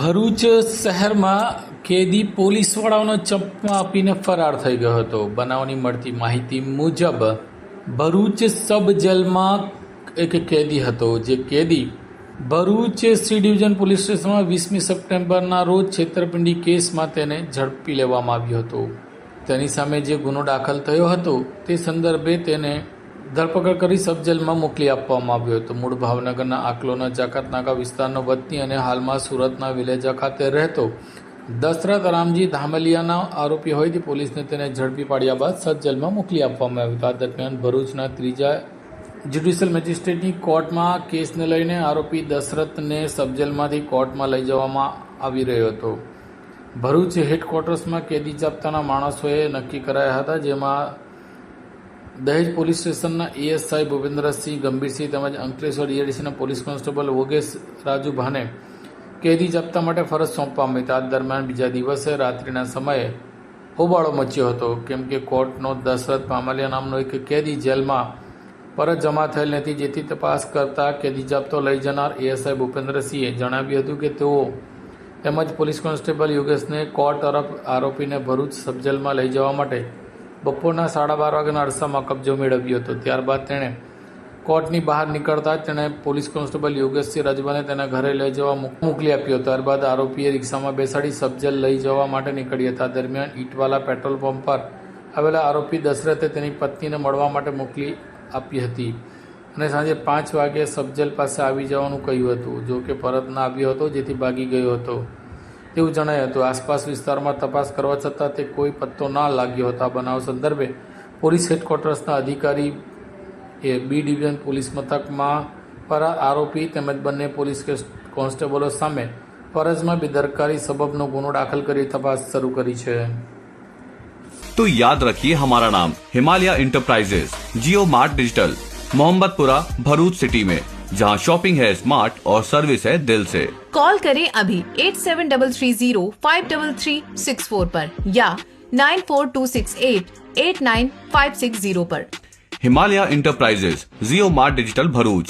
ભરૂચ શહેરમાં કેદી પોલીસવાળાઓને ચપ્પા આપીને ફરાર થઈ ગયો હતો. બનાવની મળતી માહિતી મુજબ ભરૂચ સબ જેલમાં એક કેદી હતો, જે કેદી ભરૂચ સી ડિવિઝન પોલીસ સ્ટેશનમાં 20મી સપ્ટેમ્બરના રોજ છેતરપિંડી કેસમાં તેને ઝડપી લેવામાં આવ્યો હતો. તેની સામે જે ગુનો દાખલ થયો હતો તે સંદર્ભે તેને ધરપકડ કરી સબ જેલમાં મોકલી આપવામાં આવ્યો હતો. મૂળ ભાવનગરના આકલોના જાકાતનાકા વિસ્તારનો વતની અને હાલમાં સુરતના વિલેજા ખાતે રહેતો દશરથ રામજી ધામલિયાના આરોપી હોવાથી પોલીસને તેને ઝડપી પાડ્યા બાદ સબ જેલમાં મોકલી આપવામાં આવ્યો હતો. આ દરમિયાન ભરૂચના ત્રીજા જ્યુડિશિયલ મેજિસ્ટ્રેટની કોર્ટમાં કેસને લઈને આરોપી દશરથને સબ જેલમાંથી કોર્ટમાં લઈ જવામાં આવી રહ્યો હતો. ભરૂચ હેડક્વાર્ટર્સમાં કેદી જાપ્તાના માણસોએ નક્કી કરાયા હતા, જેમાં દહેજ પોલીસ સ્ટેશનના એએસઆઈ ભૂપેન્દ્રસિંહ ગંભીરસિંહ તેમજ અંકલેશ્વર ડીઆરડીસીના પોલીસ કોન્સ્ટેબલ વોગેશ રાજુભાને કેદી જપ્તા માટે ફરજ સોંપવામાં આવી. આ દરમિયાન બીજા દિવસે રાત્રિના સમયે હોબાળો મચ્યો હતો, કેમ કે કોર્ટનો દશરથ પામલિયા નામનો એક કેદી જેલમાં પરત જમા થયેલ નથી, જેથી તપાસ કરતા કેદી જપ્તો લઈ જનાર એએસઆઈ ભૂપેન્દ્રસિંહે જણાવ્યું હતું કે તેઓ તેમજ પોલીસ કોન્સ્ટેબલ યોગેશને કોર્ટ તરફ આરોપીને ભરૂચ સબ જેલમાં લઈ જવા માટે બપોરના 12:30 વાગ્યાના અરસામાં કબજો મેળવ્યો હતો. ત્યારબાદ તેણે કોર્ટની બહાર નીકળતા જ તેણે પોલીસ કોન્સ્ટેબલ યોગેશસિંહ રાજુભાને તેના ઘરે લઈ જવા મોકલી આપ્યો. ત્યારબાદ આરોપીએ રિક્ષામાં બેસાડી સબજેલ લઈ જવા માટે નીકળ્યા હતા. દરમિયાન ઈટવાલા પેટ્રોલ પંપ પર આવેલા આરોપી દશરથે તેની પત્નીને મળવા માટે મોકલી આપી હતી અને સાંજે 5 વાગ્યે સબજેલ પાસે આવી જવાનું કહ્યું હતું. જો કે પરત ના આવ્યો હતો, જેથી ભાગી ગયો હતો તેવું જણાયું હતું. આસપાસ વિસ્તારમાં તપાસ કરવા છતાં તે કોઈ પત્તો ના લાગ્યો હતો. આ બનાવ સંદર્ભે પોલીસ હેડક્વાર્ટર્સના અધિકારી બી ડિવિઝન પોલીસ મથકમાં પર આરોપી તેમજ બંને પોલીસ કોન્સ્ટેબલો સામે ફરજમાં બેદરકારી સબબનો ગુનો દાખલ કરી તપાસ શરૂ કરી છે. तो याद रखिए हमारा नाम Himalaya enterprises, Jio Mart digital, Mohammadpura, Bharuch city में, जहां शॉपिंग है स्मार्ट और सर्विस है दिल से. कॉल करें अभी 8733053364 पर या 9426889560 पर. Himalaya enterprises, Jio Mart digital, Bharuch.